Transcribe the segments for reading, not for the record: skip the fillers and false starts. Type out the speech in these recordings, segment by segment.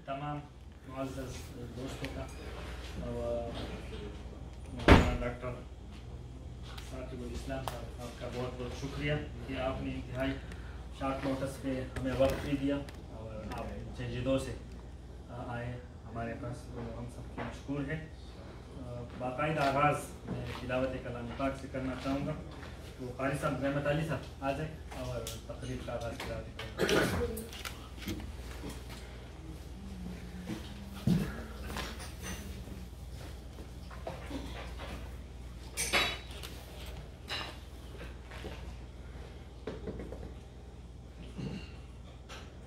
तमाम मुअज़्ज़ज़ दोस्तों का और डॉक्टर साकिबुल इस्लाम साहब आपका बहुत बहुत शुक्रिया कि आपने इंतहाई शॉर्ट नोटिस पे हमें वक्त भी दिया और आप जदों से आए हमारे पास, तो हम सबके मशकूर हैं। बाकायदा आगाज़ मैं तिलावत कलाम पाक से करना चाहूँगा, तो क़ारी साहब रहमत अली साहब आ जाए और तकरीब का आगाज़ करा दें।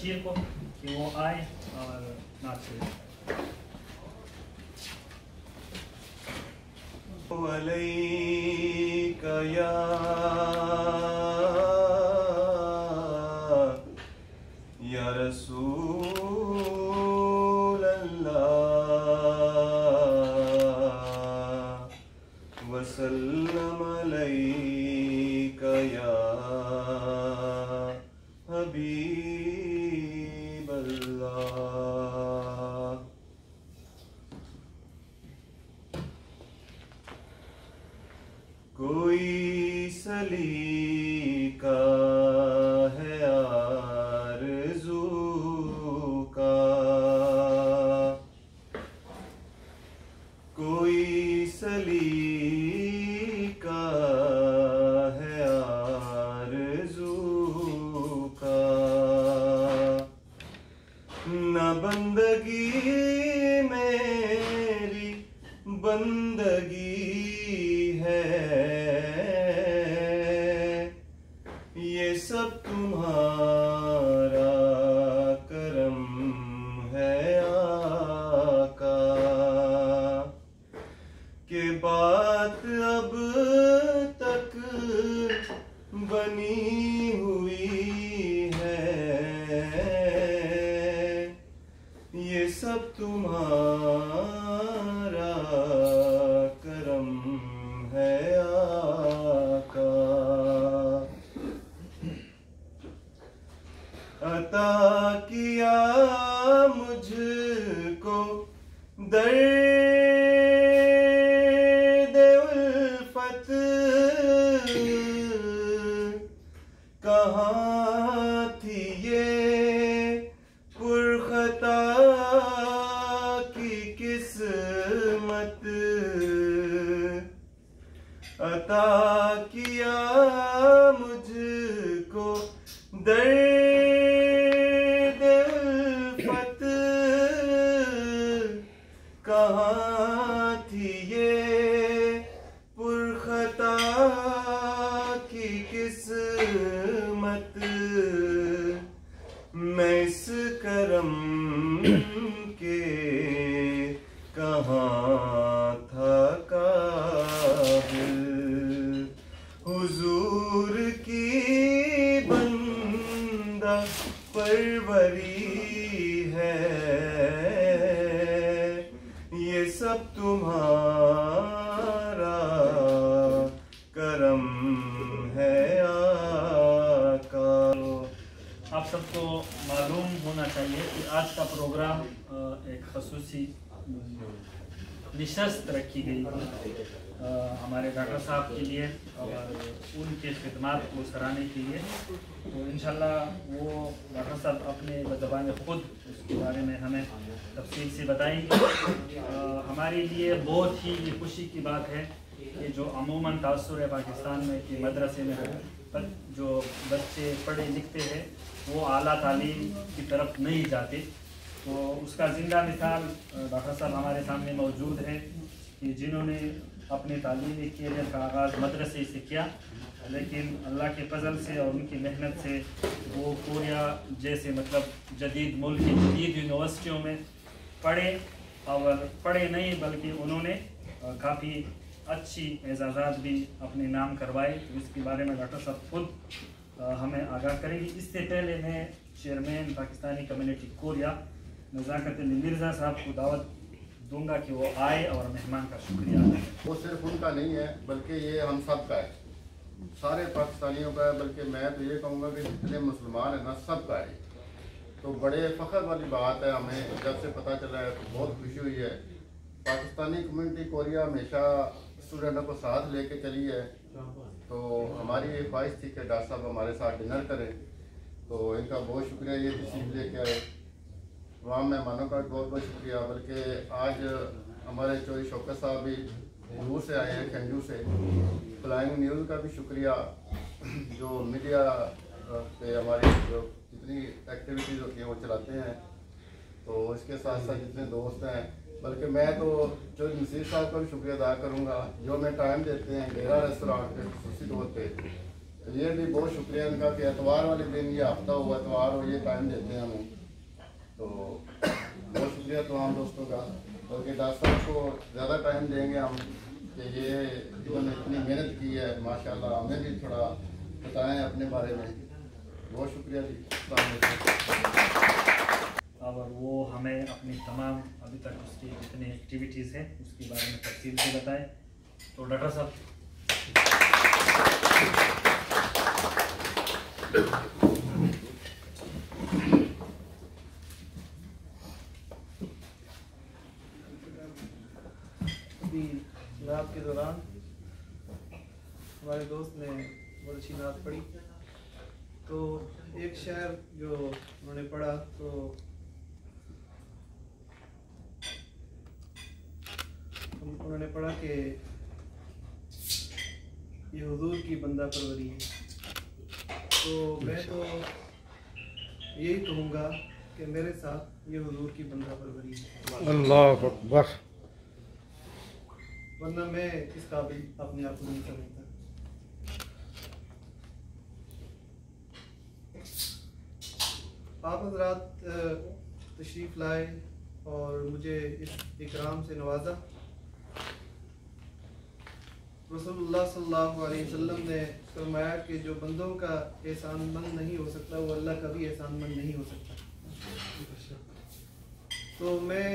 शेर को कि वो आए और नाच अलैका या रसूल अल्लाह वसल्लम अलैका या हबीब अल्लाह। कोई सलीका है आरज़ू का, कोई सलीका है आरज़ू का, न बंदगी मेरी बंदगी है, ये सब तुम्हारा करम है आका। के बात अब तक बनी हुई है, ये सब तुम्हारा करम है आका। अता किया मुझको दर्द उल्फत, कहाँ थी ये पुरखता की किस्मत। अता किया मुझको दर्द उल्फत, कहाँ थी ये पुरखता की किस्मत। मैं इस करम के कहाँ था काबिल, हुजूर की बंदा परवरी है, ये सब तुम्हारा करम है आका। आप सबको मालूम होना चाहिए कि आज का प्रोग्राम एक खसूसी निशस्त रखी गई हमारे डॉक्टर साहब के लिए और उनके खिदमात को सराहने के लिए। तो इंशाल्लाह वो डॉक्टर साहब अपने ज़बान खुद उसके बारे में हमें तफसील से बताएंगे। हमारे लिए बहुत ही ये खुशी की बात है कि जो अमूमन तासुर है पाकिस्तान में कि मदरसे में जो बच्चे पढ़े लिखते हैं वो आला तालीम की तरफ नहीं जाते। तो उसका ज़िंदा मिसाल डॉक्टर साहब हमारे सामने मौजूद है कि जिन्होंने अपने तालीमी कैरियर का आगाज़ मदरसे से किया, लेकिन अल्लाह के फजल से और उनकी मेहनत से वो कोरिया जैसे मतलब जदीद मुल्क की जदीद यूनिवर्सिटियों में पढ़े और पढ़े नहीं बल्कि उन्होंने काफ़ी अच्छी एजाज़ात भी अपने नाम करवाए। तो इसके बारे में डॉक्टर साहब खुद हमें आगाह करेंगे। इससे पहले मैं chairman Pakistani community Korea Nazakat Ali Mirza साहब को दावत दूंगा कि वो आए और मेहमान का शुक्रिया। वो सिर्फ उनका नहीं है बल्कि ये हम सब का है, सारे पाकिस्तानियों का है, बल्कि मैं तो ये कहूँगा कि जितने मुसलमान हैं ना सब का है। तो बड़े फ़ख्र वाली बात है, हमें जब से पता चला है तो बहुत खुशी हुई है। पाकिस्तानी कम्युनिटी कोरिया हमेशा स्टूडेंटों को साथ लेके चली है, तो हमारी ये ख्वाहिश थी कि डॉक्टर साहब हमारे साथ डिनर करें, तो इनका बहुत शुक्रिया ये तशरीफ़ लेके आए। तमाम मेहमानों का बहुत बहुत शुक्रिया। बल्कि आज हमारे चौधरी शौकत साहब भी दूर से आए हैं, खंजू से। फ्लाइंग न्यूज़ का भी शुक्रिया जो मीडिया पे हमारी जो जितनी एक्टिविटीज़ होती हैं वो चलाते हैं। तो इसके साथ साथ जितने दोस्त हैं, बल्कि मैं तो चौधरी नसीर साहब का भी शुक्रिया अदा करूँगा जो हमें टाइम देते हैं डेरा रेस्टोरेंट पे खुशी तौर पर। तो ये भी बहुत शुक्रिया इनका कि एतवार वाले दिन ये हफ्ता हो एतवार हो ये टाइम देते हैं हमें, तो बहुत शुक्रिया तमाम दोस्तों का। बल्कि डॉक्टर साहब को ज़्यादा टाइम देंगे हम कि ये इन्होंने इतनी मेहनत की है माशाल्लाह, हमें भी थोड़ा बताएं अपने बारे में। बहुत शुक्रिया जी। और वो हमें अपनी तमाम अभी तक उसकी जितनी एक्टिविटीज़ हैं उसके बारे में तफसील से बताएं। तो डॉक्टर साहब नात के दौरान हमारे दोस्त ने बहुत अच्छी नात पढ़ी। तो एक शेर जो उन्होंने पढ़ा तो उन्होंने पढ़ा कि ये हुजूर की बंदा परवरी है। तो मैं तो यही कहूँगा कि मेरे साथ ये हुजूर की बंदा परवरी है। अल्लाह अकबर। वरना मैं इस काबिल अपने आप को नहीं समझता। आप हज़रात तशरीफ़ लाए और मुझे इस इकराम से नवाजा। रसूलुल्लाह सल्लल्लाहु अलैहि वसल्लम ने फरमाया कि जो बंदों का एहसानमंद नहीं हो सकता वो अल्लाह का भी एहसानमंद नहीं हो सकता। तो मैं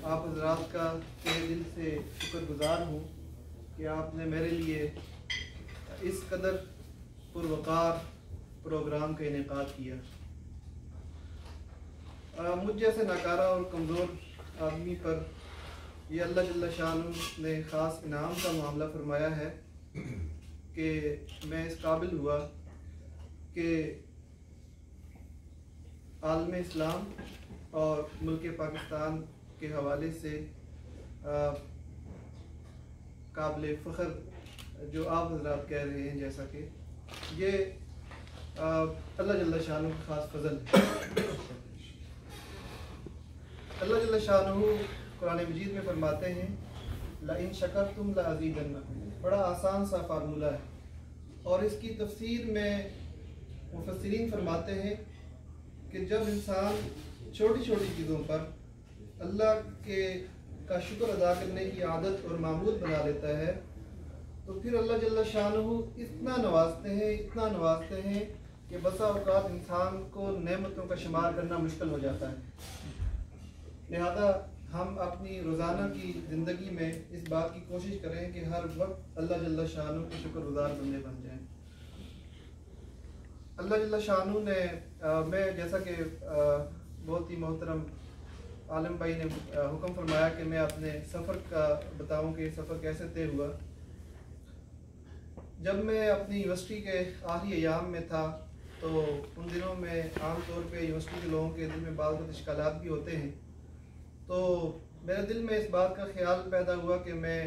आप हज़रात का तहे दिल से शुक्रगुज़ार हूँ कि आपने मेरे लिए इस कदर पुरवकार प्रोग्राम का इनेकाद किया। मुझ जैसे नाकारा और कमज़ोर आदमी पर ये अल्लाह जल्ल शान ने ख़ास इनाम का मामला फरमाया है कि मैं इस काबिल हुआ कि आलम इस्लाम और मुल्क पाकिस्तान के हवाले से काबिल फ़ख्र जो आप हज़रात कह रहे हैं, जैसा कि ये अल्लाह जल्ल शान का ख़ास फजल है। अल्लाह जल्ल शानहू कुरान मजीद में फरमाते हैं ला इन शकरतुम ला अज़ीदन्नकुम। बड़ा आसान सा फार्मूला है और इसकी तफसीर में मुफस्सिरीन फरमाते हैं कि जब इंसान छोटी छोटी चीज़ों पर अल्लाह के का शुक्र अदा करने की आदत और मामूल बना लेता है, तो फिर अल्लाह जल्ल शानहू इतना नवाजते हैं कि बसा औकात इंसान को नेमतों का शुमार करना मुश्किल हो जाता है। लिहाजा हम अपनी रोज़ाना की ज़िंदगी में इस बात की कोशिश करें कि हर वक्त अल्लाह जल्ल शानहू के शुक्रगुज़ार बंदे बन जाएं। अल्लाह जल्ल शानहू ने मैं जैसा कि बहुत ही मोहतरम आलम भाई ने हुक्म फरमाया कि मैं अपने सफ़र का बताऊं कि सफ़र कैसे तय हुआ। जब मैं अपनी यूनिवर्सिटी के आखिरी अयाम में था तो उन दिनों में आम तौर पे यूनिवर्सिटी के लोगों के दिल में बाज़ इश्कालात भी होते हैं, तो मेरे दिल में इस बात का ख्याल पैदा हुआ कि मैं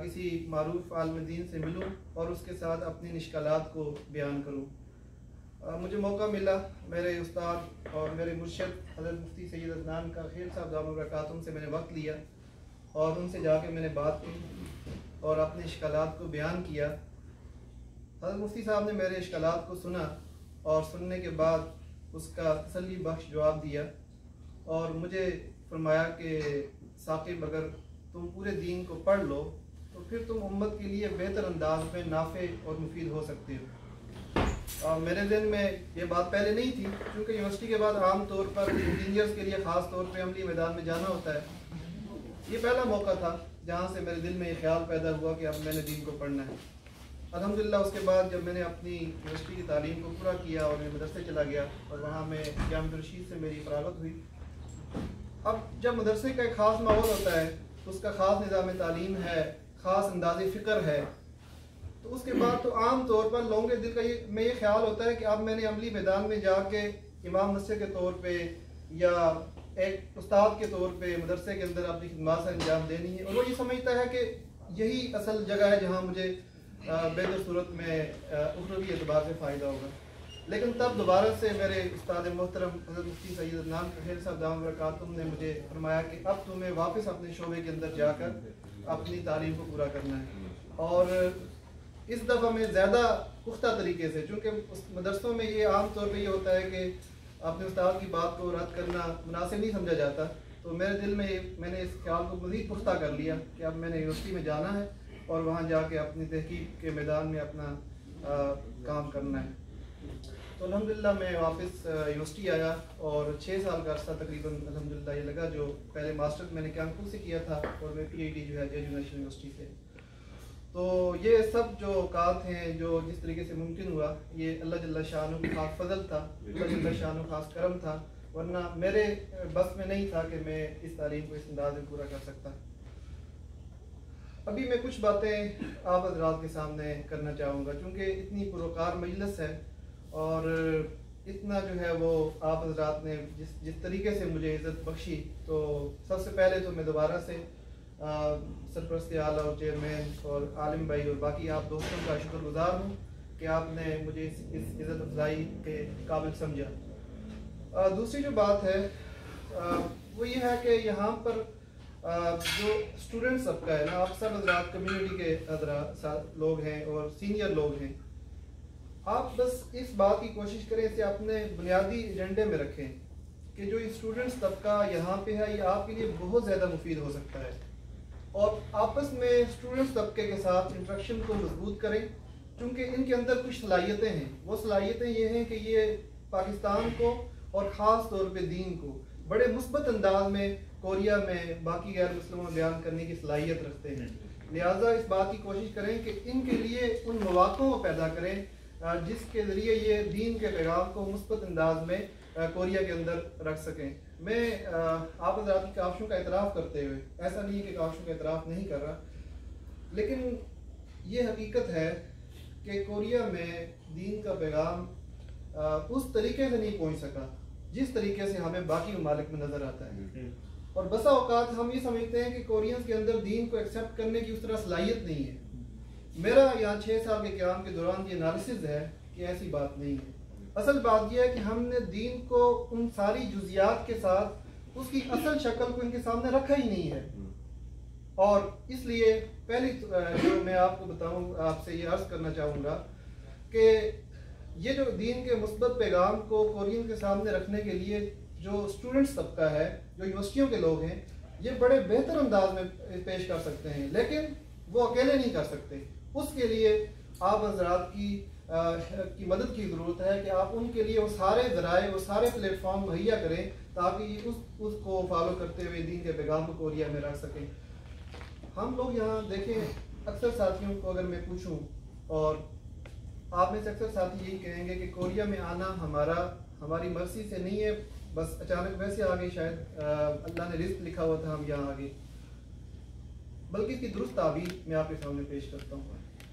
किसी मारूफ आलिम दीन से मिलूं और उसके साथ अपनी इश्कालात को बयान करूं। मुझे मौका मिला, मेरे उस्ताद और मेरे मुर्शिद हज़रत मुफ्ती सैयद अदनान काखिल साहब दामद बरकातुहू से मैंने वक्त लिया और उनसे जाके मैंने बात की और अपने इश्कालात को बयान किया। हज़रत मुफ्ती साहब ने मेरे इश्कालात को सुना और सुनने के बाद उसका तसल्ली बख्श जवाब दिया और मुझे फरमाया कि साकिब, अगर तुम पूरे दीन को पढ़ लो तो फिर तुम उम्मत के लिए बेहतर अंदाज में नाफे और मुफीद हो सकते हो। और मेरे दिन में ये बात पहले नहीं थी, क्योंकि यूनिवर्सिटी के बाद आम तौर पर इंजीनियर्स के लिए ख़ास तौर पे अमली मैदान में जाना होता है। ये पहला मौका था जहाँ से मेरे दिल में ये ख्याल पैदा हुआ कि अब मैंने दीन को पढ़ना है। अल्हम्दुलिल्लाह उसके बाद जब मैंने अपनी यूनिवर्सिटी की तालीम को पूरा किया और मैं मदरसे चला गया और वहाँ मैं जामिया रशीद से मेरी फरागत हुई। अब जब मदरसे का एक ख़ास माहौल होता है, उसका ख़ास निज़ाम तालीम है, ख़ास अंदाज़े फ़िक्र है, तो उसके बाद तो आम तौर पर लोगों के दिल का ये ख्याल होता है कि अब मैंने अमली मैदान में जाके इमाम मस्जिद के तौर पे या एक उस्ताद के तौर पे मदरसे के अंदर अपनी खिदमत से अंजाम देनी है। और वो ये समझता है कि यही असल जगह है जहाँ मुझे बेहतर सूरत में उखरवी एतबार से फ़ायदा होगा। लेकिन तब दोबारा से मेरे उस्ताद मोहतरम हज़रत मुफ्ती सैयद अदनान काखिल साहब दामद बरकातुहू ने मुझे फरमाया कि अब तुम्हें वापस अपने शोबे के अंदर जाकर अपनी तालीम को पूरा करना है। और इस दफ़ा में ज़्यादा पुख्ता तरीके से, चूँकि उस मदरसों में ये आम तौर पे ये होता है कि अपने उस्ताद की बात को रद्द करना मुनासिब नहीं समझा जाता, तो मेरे दिल में मैंने इस ख्याल को मज़ीद पुख्ता कर लिया कि अब मैंने यूनिवर्सिटी में जाना है और वहाँ जाके अपनी तहकीक के मैदान में अपना काम करना है। तो अल्हम्दुलिल्लाह मैं वापस यूनिवर्सिटी आया और 6 साल का अर्सा तकरीबन अल्हम्दुलिल्लाह ये लगा, जो पहले मास्टर मैंने कानपुर से किया था और मैं PhD जो है जज नेशनल यूनिवर्सिटी से। तो ये सब जो औकात हैं जो जिस तरीके से मुमकिन हुआ, ये अल्लाह जल्ल शानहू का खास फजल था, अल्लाह जल्ल शानहू खास करम था, वरना मेरे बस में नहीं था कि मैं इस तालीम को इस अंदाज में पूरा कर सकता। अभी मैं कुछ बातें आप हज़रात के सामने करना चाहूँगा, क्योंकि इतनी पुरकार मजलिस है और इतना जो है वो आप हज़रात ने जिस तरीके से मुझे इज़्ज़त बख्शी, तो सबसे पहले तो मैं दोबारा से सरपरस्त आला और चेयरमैन और आलिम भाई और बाकी आप दोस्तों का शुक्रगुजार हूँ कि आपने मुझे इस इज़्ज़त अफजाई के काबिल समझा। दूसरी जो बात है वो ये है कि यहाँ पर जो स्टूडेंट सबका है ना, आप सब हज़रात कम्युनिटी के हज़रात लोग हैं और सीनियर लोग हैं, आप बस इस बात की कोशिश करें, इसे अपने बुनियादी एजेंडे में रखें कि जो स्टूडेंट्स तबका यहाँ पे है ये आपके लिए बहुत ज़्यादा मुफीद हो सकता है, और आपस में स्टूडेंट्स तबके के साथ इंट्रैक्शन को मजबूत करें, क्योंकि इनके अंदर कुछ सलाहियतें हैं। वो सलाहियतें ये हैं कि ये पाकिस्तान को और ख़ास तौर पे दीन को बड़े मुस्बत अंदाज में कोरिया में बाकी गैर मुस्लिमों में बयान करने की सलाहियत रखते हैं। लिहाजा इस बात की कोशिश करें कि इनके लिए उन मौक़ों को पैदा करें जिसके ज़रिए ये दीन के पैगाम को मुस्बत अंदाज में कोरिया के अंदर रख सकें। मैं आप हज़रात की काविशों का एतराफ़ करते हुए, ऐसा नहीं है कि काविशों का एतराफ़ नहीं कर रहा, लेकिन ये हकीकत है कि कोरिया में दीन का पैगाम उस तरीके से नहीं पहुँच सका जिस तरीके से हमें बाकी ममालिक में नज़र आता है। और बसा औकात हम ये समझते हैं कि कोरियंस के अंदर दीन को एक्सेप्ट करने की उस तरह सलाहियत नहीं है। मेरा यहाँ 6 साल के क़याम के दौरान ये एनालिसिस है कि ऐसी बात नहीं है। असल बात यह है कि हमने दीन को उन सारी जुज़ियात के साथ उसकी असल शक्ल को इनके सामने रखा ही नहीं है। और इसलिए पहली जो मैं आपको बताऊँ, आपसे ये अर्ज़ करना चाहूँगा कि ये जो दीन के मुस्बत पैगाम को कोरियन के सामने रखने के लिए जो स्टूडेंट्स तबका है, जो यूनिवर्सिटियों के लोग हैं, ये बड़े बेहतर अंदाज में पेश कर सकते हैं, लेकिन वो अकेले नहीं कर सकते। उसके लिए आप हज़रात की मदद की ज़रूरत है कि आप उनके लिए वो सारे ज़राए, वो सारे प्लेटफॉर्म मुहैया करें ताकि उसको फॉलो करते हुए दीन के पैगाम को कोरिया में रख सकें। हम लोग यहाँ देखें, अक्सर साथियों को अगर मैं पूछूं, और आप में से अक्सर साथी यही कहेंगे कि कोरिया में आना हमारी मर्जी से नहीं है, बस अचानक वैसे आ गए, शायद अल्लाह ने रिज़्क़ लिखा हुआ था हम यहाँ आ गए। बल्कि इसकी दुरुस्त ताबीर मैं आपके सामने पेश करता हूँ।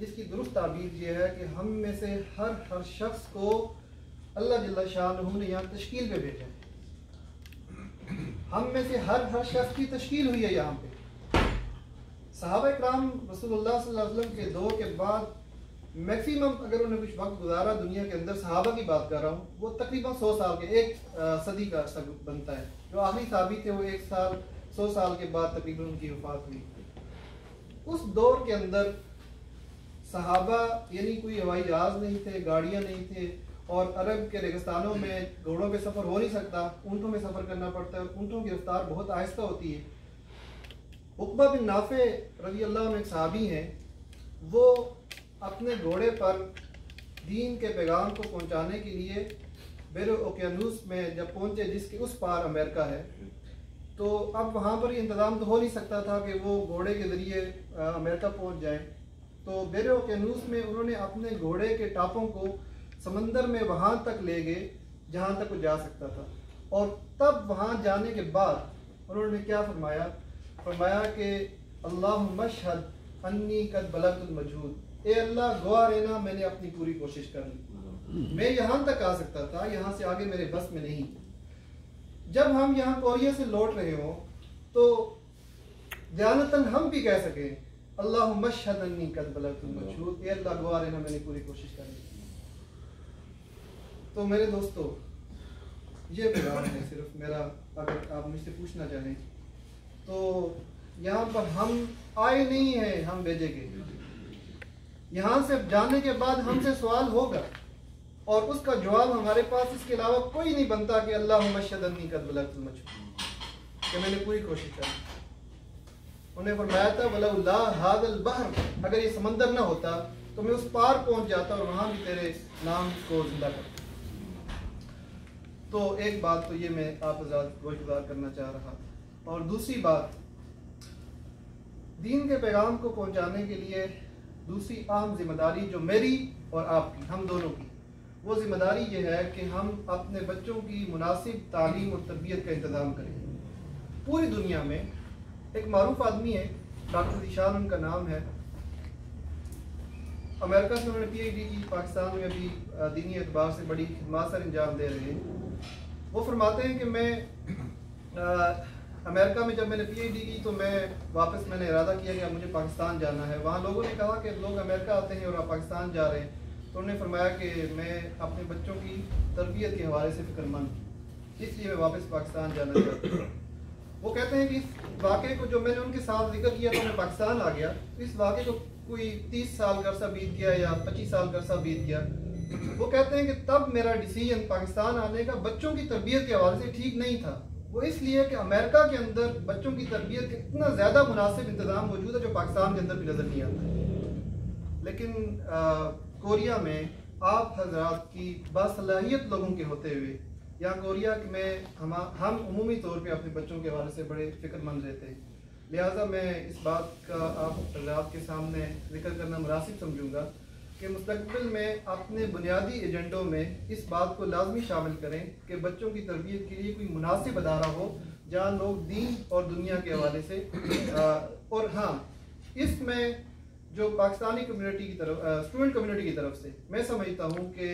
इसकी दुरुस्त ताबीर ये है कि हम में से हर शख्स को अल्लाह जल्ल शानहू ने यहाँ तश्कील पे भेजा है। हम में से हर शख्स की तश्कील हुई है यहाँ पे। सहाबा इकराम रसूलुल्लाह सल्लल्लाहु अलैहि वसल्लम के दौर के बाद मैक्सिमम अगर उन्होंने कुछ वक्त गुजारा दुनिया के अंदर, सहाबा की बात कर रहा हूँ, वो तकरीबन 100 साल के, एक सदी का अर्सा बनता है। जो आखिरी साहबी थे वो 1 साल 100 साल के बाद तकरीबन उनकी वफात हुई। उस दौर के अंदर सहाबा यानी कोई हवाई जहाज नहीं थे, गाड़ियाँ नहीं थे, और अरब के रेगिस्तानों में घोड़ों पे सफ़र हो नहीं सकता, ऊँटों में सफ़र करना पड़ता है, और ऊँटों की रफ्तार बहुत आहिस्ता होती है। उक़बा बिन नाफ़े रज़ी अल्लाह अन्हु एक सहाबी हैं, वो अपने घोड़े पर दीन के पैगाम को पहुंचाने के लिए बेरो ओकेनूस में जब पहुंचे, जिसके उस पार अमेरिका है, तो अब वहाँ पर इंतज़ाम तो हो नहीं सकता था कि वो घोड़े के ज़रिए अमेरिका पहुंच जाए। तो बेरो ओकेनूस में उन्होंने अपने घोड़े के टापों को समंदर में वहाँ तक ले गए जहाँ तक वो जा सकता था, और तब वहाँ जाने के बाद उन्होंने क्या फरमाया कि अल्लाहुम्मा अशहद अन्नी कद बलगतुल मजहूद, ए अल्लाह गवाह रहना मैंने अपनी पूरी कोशिश कर ली, मैं यहाँ तक आ सकता था, यहाँ से आगे मेरे बस में नहीं। जब हम यहाँ कोरिया से लौट रहे हो तो जानतन हम भी कह सकें अल्लाहुम्मा अशहद अन्नी कद बलगतुल मजहूद, ए अल्लाह गवाह रहना मैंने पूरी कोशिश कर ली। तो मेरे दोस्तों, ये पैगाम है सिर्फ मेरा, अगर आप मुझसे पूछना चाहें तो यहाँ पर हम आए नहीं हैं, हम भेजे गए। यहाँ से जाने के बाद हमसे सवाल होगा और उसका जवाब हमारे पास इसके अलावा कोई नहीं बनता कि अल्लाहुम्मा अशहद अन्नी कद बलगतुल मजहूद, कि मैंने पूरी कोशिश की। उन्हें फरमाया था वलौला हाज़ल बहर, अगर ये समंदर ना होता तो मैं उस पार पहुँच जाता और वहाँ भी तेरे नाम को जिंदा करता। तो एक बात तो ये मैं आप गुज़ार करना चाह रहा था, और दूसरी बात, दीन के पैगाम को पहुँचाने के लिए दूसरी अहम जिम्मेदारी जो मेरी और आपकी, हम दोनों की, वो जिम्मेदारी ये है कि हम अपने बच्चों की मुनासिब तालीम और तरबियत का इंतज़ाम करें। पूरी दुनिया में एक मारूफ आदमी है, डॉक्टर ज़ीशान उनका नाम है, अमेरिका से उन्होंने PhD की, पाकिस्तान में भी दीनी एतबार से बड़ी खिदमत सर अंजाम दे रहे हैं। वो फरमाते हैं कि मैं अमेरिका में जब मैंने PhD की तो मैंने इरादा किया कि मुझे पाकिस्तान जाना है। वहाँ लोगों ने कहा कि लोग अमेरिका आते हैं और आप पाकिस्तान जा रहे हैं, तो उन्होंने फरमाया कि मैं अपने बच्चों की तरबियत के हवाले से फ़िक्रमंद, इसलिए मैं वापस पाकिस्तान जाना चाहता हूँ। वो कहते हैं कि इस वाक़े को जो मैंने उनके साथ जिक्र किया तो मैं पाकिस्तान आ गया, इस वाक़े को कोई 30 साल का अरसा बीत गया या 25 साल का अरसा बीत गया। वो कहते हैं कि तब मेरा डिसीजन पाकिस्तान आने का बच्चों की तरबियत के हवाले से ठीक नहीं था। वो इसलिए कि अमेरिका के अंदर बच्चों की तरबियत का इतना ज़्यादा मुनासिब इंतज़ाम मौजूद है जो पाकिस्तान के अंदर भी नज़र नहीं आता। लेकिन कोरिया में आप हजरात की बासलाहियत लोगों के होते हुए, यहाँ कोरिया में हम उमूमी तौर पे अपने बच्चों के हवाले से बड़े फ़िक्रमंद रहते हैं। लिहाजा मैं इस बात का आप हजरात के सामने जिक्र करना मुनासिब समझूँगा कि मुस्तक़बिल में अपने बुनियादी एजेंडों में इस बात को लाजमी शामिल करें कि बच्चों की तरबियत के लिए कोई मुनासिब अदारा हो जहाँ लोग दीन और दुनिया के हवाले से और हाँ, इसमें जो पाकिस्तानी कम्युनिटी की तरफ, स्टूडेंट कम्युनिटी की तरफ से मैं समझता हूँ कि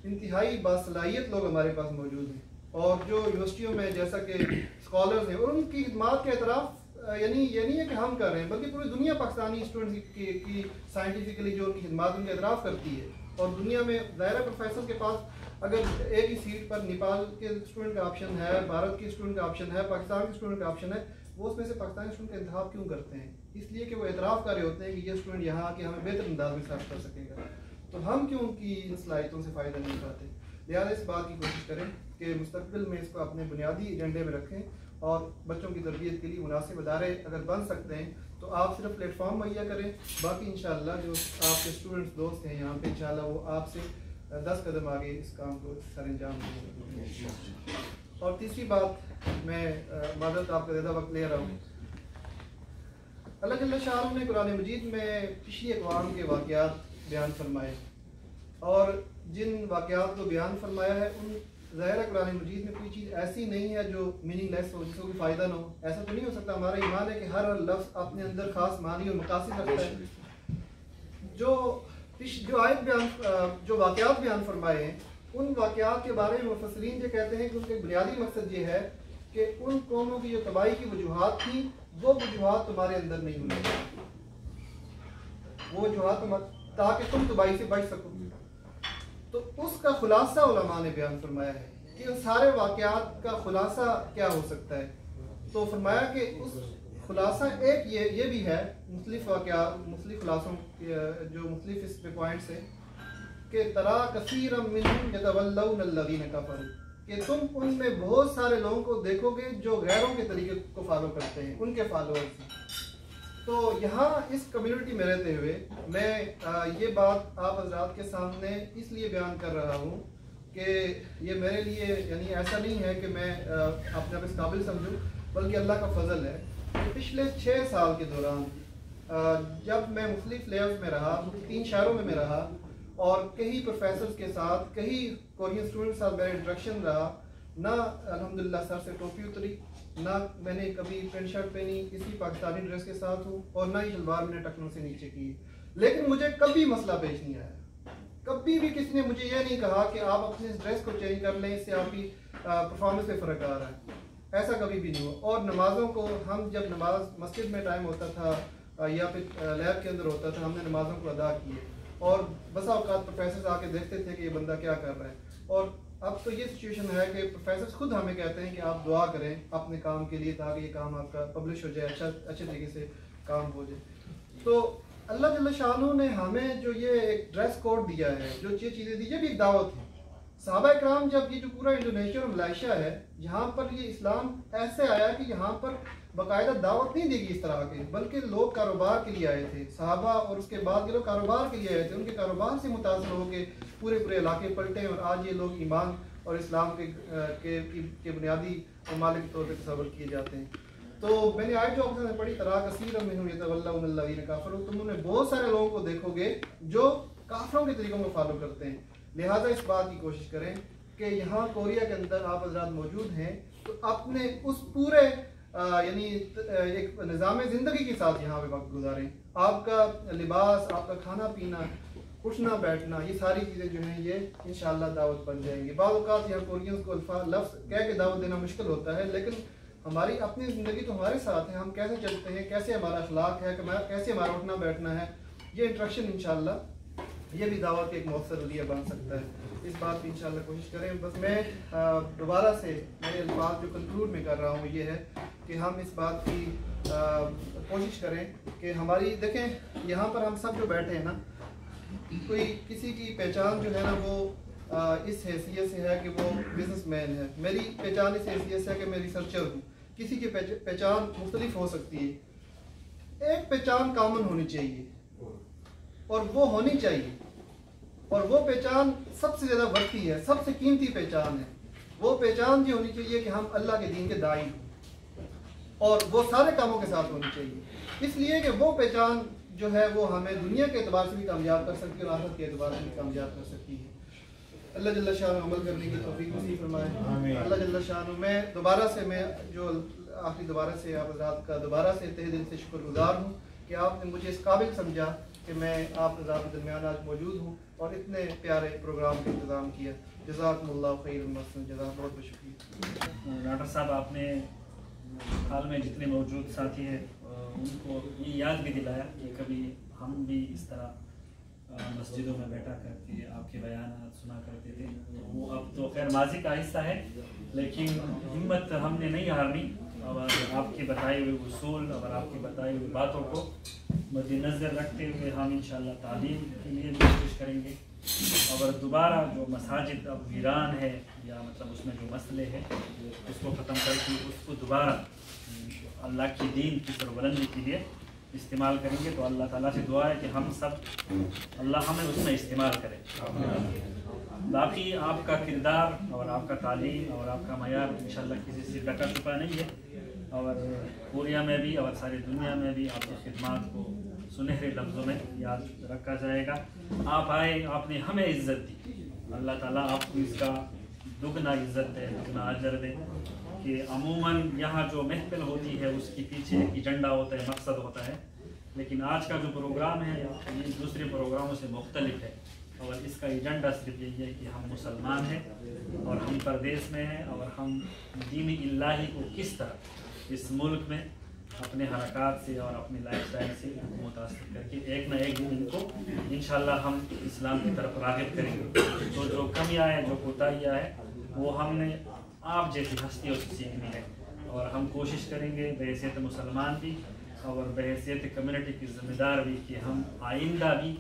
इंतहाई बासलाहियत लोग हमारे पास मौजूद हैं, और जो यूनिवर्सिटियों में जैसा कि स्कॉलर्स हैं, और उनकी खिदमत के एतराफ़ यानी ये नहीं है कि हम कर रहे हैं, बल्कि पूरी दुनिया पाकिस्तानी स्टूडेंट्स की साइंटिफिकली जो उनकी खिदमत उनके एतराफ़ करती है। और दुनिया में ज़ाहिर प्रोफेसर के पास अगर एक ही सीट पर नेपाल के स्टूडेंट का ऑप्शन है, भारत के स्टूडेंट का ऑप्शन है, पाकिस्तान के स्टूडेंट का ऑप्शन है, वो उसमें से पाकिस्तानी स्टूडेंट का इंतखाब क्यों करते हैं? इसलिए कि वो एतराफ़ कर रहे होते हैं कि ये स्टूडेंट यहाँ आके हमें बेहतर अंदाज में सर्व कर सकेगा। तो हम क्यों उनकी इन सलाहियतों से फ़ायदा नहीं उठाते? लिहाजा इस बात की कोशिश करें कि मुस्तकबिल में इसको अपने बुनियादी एजेंडे में रखें और बच्चों की तरबियत के लिए मुनासिब अदारे अगर बन सकते हैं तो आप सिर्फ प्लेटफॉर्म मुहैया करें, बाकी इंशाअल्लाह जो आपके स्टूडेंट्स दोस्त हैं यहाँ पे इंशाअल्लाह वो आपसे 10 कदम आगे इस काम को सरअंजाम देंगे। और तीसरी बात, मैं मादरत आपका ज़्यादा वक्त ले रहा हूँ, अल्लाह जल्ल शाह ने कुरान मजीद में पिछली अक़वाम के वाक़यात बयान फरमाए और जिन वाक़यात को बयान फरमाया है उन ज़ाहिर कुरान मजीद में कोई चीज़ ऐसी नहीं है जो मीनिंगलेस हो, जिसको कोई फ़ायदा ना हो। ऐसा तो नहीं हो सकता। हमारा ईमान है कि हर लफ्ज़ अपने अंदर ख़ास मानी और मकासद रखता है। जो आयत बयान, जो वाक़यात बयान फरमाए हैं उन वाक़यात के बारे में मुफस्सिरीन ये कहते हैं कि उनका बुनियादी मकसद ये है कि उन कौमों की जो तबाही की वजूहात थी वो वजूहात तुम्हारे अंदर नहीं होनी चाहिए, वो वजूहात ताकि तुम तबाही से बच सको। तो उसका खुलासा उलमा ने बयान फरमाया है कि उन सारे वाक़यात का खुलासा क्या हो सकता है। तो फरमाया कि उस खुलासा एक ये भी है, मुख्तलिफ वाक़यात, मुख्तलिफ खुलासों जो मुख्तलिफ इस पे पॉइंट्स हैं कि तरा कसीरम मिनहुम यतवल्लौना अल्लज़ीना कफ़रू, कि तुम उनमें बहुत सारे लोगों को देखोगे जो गैरों के तरीके को फॉलो करते हैं, उनके फॉलोअर्स हैं। तो यहाँ इस कम्युनिटी में रहते हुए मैं ये बात आप हज़रात के सामने इसलिए बयान कर रहा हूँ कि ये मेरे लिए यानी ऐसा नहीं है कि मैं अपने आप इस काबिल समझूँ, बल्कि अल्लाह का फजल है कि पिछले 6 साल के दौरान जब मैं मुख्तलिफ लेयर्स में रहा, 3 शहरों में मैं रहा और कई प्रोफेसर्स के साथ, कई कोरियन स्टूडेंट्स के साथ मेरा इंट्रैक्शन रहा, ना अल्हम्दुलिल्लाह सर से टोपी उतरी, ना मैंने कभी पेंट शर्ट पहनी, किसी पाकिस्तानी ड्रेस के साथ हूँ और ना ही शलवार मैंने टखनों से नीचे की। लेकिन मुझे कभी मसला पेश नहीं आया, कभी भी किसी ने मुझे ये नहीं कहा कि आप अपने इस ड्रेस को चेंज कर लें, इससे आपकी परफॉर्मेंस में फ़र्क आ रहा है। ऐसा कभी भी नहीं हुआ। और नमाज़ों को हम जब नमाज मस्जिद में टाइम होता था या फिर लैब के अंदर होता था, हमने नमाज़ों को अदा किए और बसा औकात प्रोफेसर आके देखते थे कि ये बंदा क्या कर रहा है। और अब तो ये सिचुएशन है कि प्रोफेसर खुद हमें कहते हैं कि आप दुआ करें अपने काम के लिए ताकि ये काम आपका पब्लिश हो जाए, अच्छे तरीके से काम हो जाए। तो अल्लाह जल्ल शानू ने हमें जो ये एक ड्रेस कोड दिया है, जो ये चीज़ें दी, ये भी एक दावत है। सहाबा इकराम जब ये जो पूरा इंडोनेशिया और मलेशिया है यहाँ पर ये इस्लाम ऐसे आया कि यहाँ पर बाकायदा दावत नहीं देगी इस तरह के, बल्कि लोग कारोबार के लिए आए थे। सहाबा और उसके बाद के लोग कारोबार के लिए आए थे, उनके कारोबार से मुतासर होकर पूरे इलाके पलटे और आज ये लोग ईमान और इस्लाम के बुनियादी मालिक के तौर पर तस्वर किए जाते हैं। तो मैंने आयत जो आपने पढ़ी, तरा कसीरम मिनहुम यतवल्लौना अल्लज़ीना कफ़रू, तुम उन्हें बहुत सारे लोगों को देखोगे जो काफिरों के तरीकों को फॉलो करते हैं। लिहाजा इस बात की कोशिश करें कि यहाँ कोरिया के अंदर आप हज़रात मौजूद हैं तो अपने उस पूरे यानी एक निज़ाम ज़िंदगी के साथ यहाँ पे वक्त गुजारें। आपका लिबास, आपका खाना पीना, उठना बैठना, ये सारी चीज़ें जो हैं ये इंशाअल्लाह दावत बन जाएंगी। बाज़ औक़ात यहाँ कोरियंस को लफ्ज़ कह के दावत देना मुश्किल होता है, लेकिन हमारी अपनी ज़िंदगी तो हमारे साथ है, हम कैसे चलते हैं, कैसे हमारा अखलाक है, कैसे हमारा उठना बैठना है, ये इंट्रैक्शन इंशाअल्लाह ये भी दावत के एक मौसर रवैया बन सकता है। इस बात की इंशाअल्लाह कोशिश करें। बस मैं दोबारा से मेरे अल्फाज जो कंक्लूड में कर रहा हूँ ये है कि हम इस बात की कोशिश करें कि हमारी, देखें यहाँ पर हम सब जो बैठे हैं ना, कोई किसी की पहचान जो है ना वो इस हैसियत से है कि वो बिजनेसमैन है। मेरी पहचान इस हैसियत से है कि मैं रिसर्चर हूँ। किसी की पहचान मुख्तलिफ हो सकती है। एक पहचान कॉमन होनी चाहिए और वो होनी चाहिए, और वो पहचान सबसे ज़्यादा बढ़ती है, सबसे कीमती पहचान है। वो पहचान ये होनी चाहिए कि हम अल्लाह के दीन के दाई हैं, और वो सारे कामों के साथ होनी चाहिए। इसलिए कि वो पहचान जो है वो हमें दुनिया के एतबार से भी कामयाब कर सकती है और आखिरत के एतबार से भी कामयाब कर सकती है। अल्लाह जल्ल शाह अमल करने की तौफीक नसीब फरमाए। अल्लाह जल्ल शाह, मैं दोबारा से, मैं जो आखिरी दोबारा से आप हज़रात का दोबारा से तहे दिल से शुक्रगुजार हूँ कि आपने मुझे इस काबिल समझा कि मैं आप हज़रात के दरमियान आज मौजूद हूँ और इतने प्यारे प्रोग्राम का इंतज़ाम किया। जज़ाकुमुल्लाह खैरन मसन, जज़ा, बहुत बहुत शुक्रिया। डॉक्टर साहब, आपने हाल में जितने मौजूद साथी हैं उनको ये याद भी दिलाया कि कभी हम भी इस तरह मस्जिदों में बैठा करके आपके बयान सुना करते थे। तो वो अब तो खैर माजी का हिस्सा है, लेकिन हिम्मत हमने नहीं हारनी और आपके बताए हुए उसूल और आपकी बताई हुई बातों को मद्देनज़र रखते हुए हम इंशाअल्लाह तालीम के लिए भी कोशिश करेंगे। और दोबारा जो मसाजिद अब वीरान है या मतलब उसमें जो मसले हैं उसको ख़त्म करके उसको दोबारा अल्लाह की दीन की सरबुलंदी के लिए इस्तेमाल करेंगे। तो अल्लाह ताला से दुआ है कि हम सब अल्लाह हमें उसमें इस्तेमाल करे। बाकी आपका किरदार और आपका तालीम और आपका मयार इंशाल्लाह किसी से ढका छुपा नहीं है और कोरिया में भी और सारी दुनिया में भी आपकी खिदमत को सुनहरे लफ्ज़ों में याद रखा जाएगा। आप आए, आपने हमें इज़्ज़त दी, अल्लाह ताला आपको इसका दुगना इज़्ज़त दे, दुगना अजर दे। कि अमूमन यहाँ जो महफिल होती है उसके पीछे एक एजेंडा होता है, मकसद होता है, लेकिन आज का जो प्रोग्राम है ये दूसरे प्रोग्रामों से मुख्तलिफ है और इसका एजेंडा सिर्फ यही है कि हम मुसलमान हैं और हम परदेश में हैं और हम दीन इल्लाही को किस तरह इस मुल्क में अपने हरकत से और अपने लाइफस्टाइल से मुतासिर करके एक ना एक दिन इनको इंशाल्लाह हम इस्लाम की तरफ राग़िब करेंगे। तो जो कमियाँ हैं, जो कोताहियाँ हैं, वो हमने आप जैसी हस्तियों से सीखनी है और हम कोशिश करेंगे बहैसियत मुसलमान भी और बहैसियत कम्युनिटी की ज़िम्मेदार भी कि हम आइंदा भी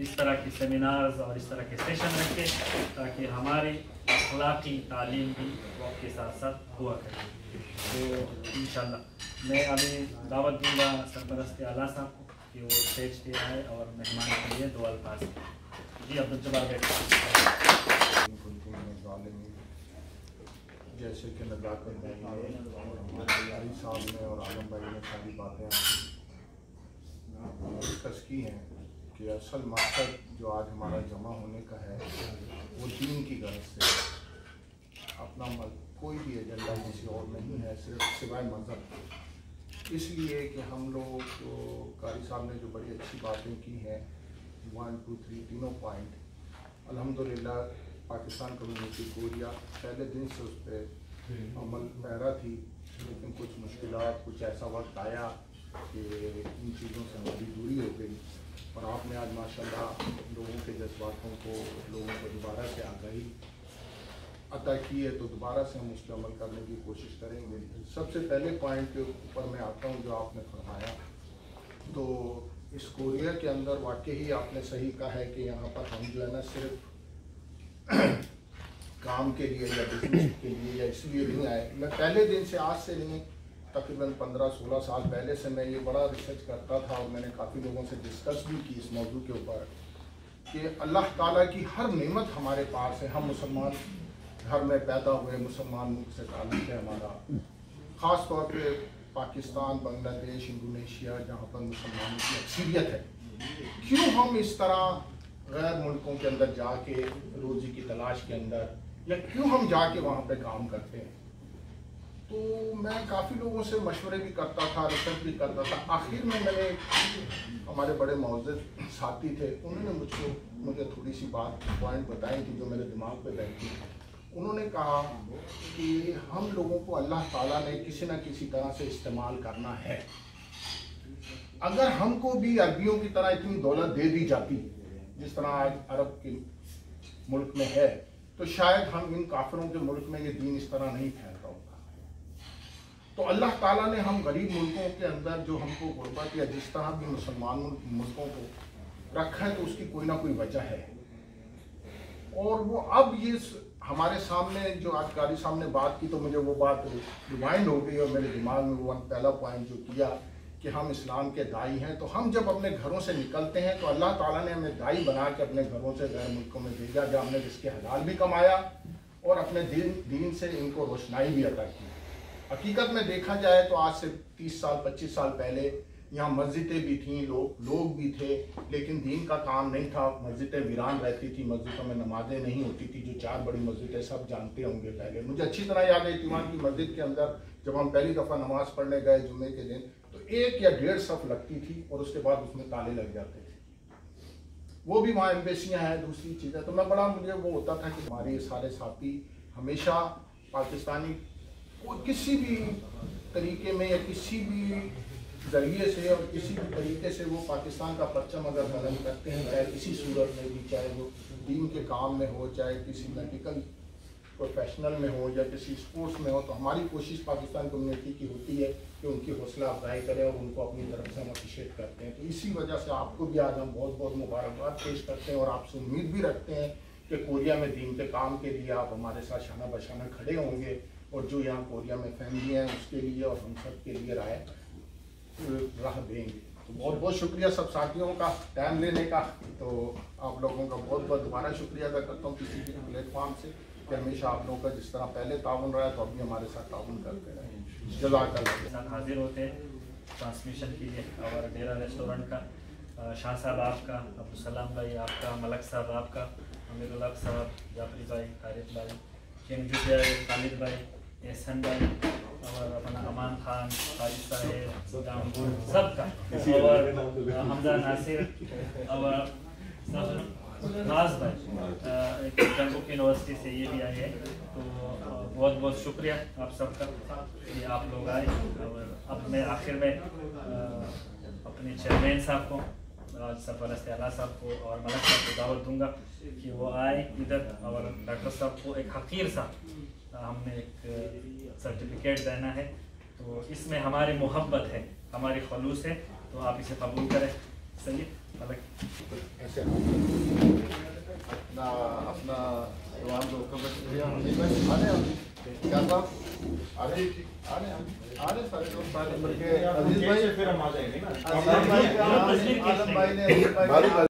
इस तरह के सेमिनार्स और इस तरह के सेशन रखें ताकि हमारे अखलाकी तालीम भी वक्त के साथ साथ हुआ करें। तो इंशाल्लाह मैं अभी दावत दूँगा सरपरस्त आला साहब को कि वो स्टेज पे आए और मेहमान के लिए दो अल्फाज। जी अब्दुल जब्बार बैठ। जैसे कि नज़ाकत भाई ने और हमारे यारी साहब ने और आलम भाई ने सारी बातें डिस्कस की हैं कि असल मकसद जो आज हमारा जमा होने का है वो दीन की गर्ज से अपना कोई भी एजेंडा किसी और नहीं है, सिर्फ सिवाय मज़हब। इसलिए कि हम लोग जो कारी साहब ने जो बड़ी अच्छी बातें की हैं 1, 2, 3 तीनों पॉइंट, अल्हम्दुलिल्लाह पाकिस्तान कम्युनिटी कोरिया पहले दिन से उस पर अमल पैरा थी, लेकिन कुछ मुश्किलात, कुछ ऐसा वक्त आया कि इन चीज़ों से हमारी दूरी हो गई और आपने आज माशाल्लाह लोगों के जज्बातों को, लोगों को दोबारा से आगाही अता की है, तो दोबारा से हम उस पर अमल करने की कोशिश करेंगे। सबसे पहले पॉइंट के ऊपर मैं आता हूँ जो आपने फरमाया, तो इस कोरिया के अंदर वाकई आपने सही कहा है कि यहाँ पर हम जो है ना सिर्फ काम के लिए या बिजनेस के लिए या इसलिए नहीं आए। मैं पहले दिन से, आज से नहीं, तकरीबन 15-16 साल पहले से मैं ये बड़ा रिसर्च करता था और मैंने काफ़ी लोगों से डिस्कस भी की इस मौजू के ऊपर कि अल्लाह ताला की हर नेमत हमारे पास है। हम मुसलमान घर में पैदा हुए, मुसलमान मुल्क से ताल्लुक़ है हमारा, ख़ास तौर पे पाकिस्तान, बांग्लादेश, इंडोनेशिया जहाँ पर मुसलमानों की अक्सरियत है। क्यों हम इस तरह गैर मुल्कों के अंदर जाके रोज़ी की तलाश के अंदर, या क्यों हम जाके वहाँ पे काम करते हैं? तो मैं काफ़ी लोगों से मशवरे भी करता था, रिसर्च भी करता था। आखिर में मैंने, हमारे बड़े मौजूद साथी थे, उन्होंने मुझे थोड़ी सी बात पॉइंट बताई थी जो मेरे दिमाग पे बैठी। उन्होंने कहा कि हम लोगों को अल्लाह ताला ने किसी न किसी तरह से इस्तेमाल करना है। अगर हमको भी अरबियों की तरह इतनी दौलत दे दी जाती जिस तरह आज अरब के मुल्क में है, तो शायद हम इन काफिरों के मुल्क में ये दीन इस तरह नहीं फैलता होता। तो अल्लाह ताला ने हम गरीब मुल्कों के अंदर जो हमको गुर्बत या जिस तरह भी मुसलमान मुल्कों को रखा है, तो उसकी कोई ना कोई वजह है। और वो अब ये हमारे सामने जो आज कारी साहब ने बात की, तो मुझे वो बात रिमाइंड हो गई और मेरे दिमाग में वो पहला पॉइंट जो किया कि हम इस्लाम के दाई हैं। तो हम जब अपने घरों से निकलते हैं तो अल्लाह ताला ने हमें दाई बना के अपने घरों से गैर मुल्कों में भेजा, जहाँ हमने रिज़्क़ हलाल भी कमाया और अपने दीन से इनको रोशनाई भी अता की। हकीकत में देखा जाए तो आज से 30 साल 25 साल पहले यहाँ मस्जिदें भी थीं, लोग भी थे, लेकिन दीन का काम नहीं था। मस्जिदें वीरान रहती थी, मस्जिदों में नमाजें नहीं होती थी। जो 4 बड़ी मस्जिदें सब जानते होंगे पहले, मुझे अच्छी तरह याद है इत्मीनान की मस्जिद के अंदर जब हम पहली दफ़ा नमाज़ पढ़ने गए जुम्मे के दिन, तो 1 या 1.5 सफ लगती थी और उसके बाद उसमें ताले लग जाते थे। वो भी वहाँ एम्बेसियाँ हैं, दूसरी चीज़ें। तो मैं बड़ा, मुझे वो होता था कि हमारे ये सारे साथी हमेशा पाकिस्तानी किसी भी तरीके में या किसी भी ज़रिए से और किसी भी तरीके से वो पाकिस्तान का परचम अगर बुलंद करते हैं, चाहे किसी सूरत में भी, चाहे वो दीन के काम में हो, चाहे किसी मेडिकल प्रोफेशनल में हो या किसी स्पोर्ट्स में हो, तो हमारी कोशिश पाकिस्तान कम्युनिटी की होती है कि उनकी हौसला अफजाई करें और उनको अपनी तरफ से हम अप्रिशिएट करते हैं। तो इसी वजह से आपको भी आज हम बहुत बहुत मुबारकबाद पेश करते हैं और आपसे उम्मीद भी रखते हैं कि कोरिया में दीन के काम के लिए आप हमारे साथ शाना बशाना खड़े होंगे और जो यहाँ कोरिया में फैमिली हैं उसके लिए और हम सब के लिए राह देंगे। तो बहुत बहुत शुक्रिया सब साथियों का टाइम लेने का। तो आप लोगों का बहुत बहुत दोबारा शुक्रिया अदा करता हूँ किसी भी प्लेटफॉर्म से कि हमेशा आप लोगों का जिस तरह पहले ताउन रहा है तो अभी हमारे साथ ताउन करते रहे। जज़ाकल्लाह। हाजिर होते हैं ट्रांसमिशन के लिए और डेरा रेस्टोरेंट का शाह साहब आपका, अब्दुलसलाम भाई आपका, मलक साहब आपका, अमीरुल हक साहब, जाफरी भाई, तारिक भाई, केंद्रीय भाई, खालिद भाई, एहसन भाई और अपना अमान खान, हाजिर साहेब, जामगुल सबका और हमजा नासिर और नाज भाई जम्मू यूनिवर्सिटी से ये भी आए हैं। तो बहुत बहुत शुक्रिया आप सबका कि आप लोग आए। और अब मैं आखिर में अपने चेयरमैन साहब को, राज सरपरस्त आला साहब को और मलक साहब को दावत दूंगा कि वो आए इधर और डॉक्टर साहब को एक हकीर सा हमने एक सर्टिफिकेट देना है। तो इसमें हमारी मोहब्बत है, हमारी खलूस है, तो आप इसे कबूल करें। सही मलक ऐसे अपना जवान लोग क्या साहब आने सारे दोस्त सारे बल्कि अजीज भाई फिर हम आ जाएंगे ना। आजम भाई ने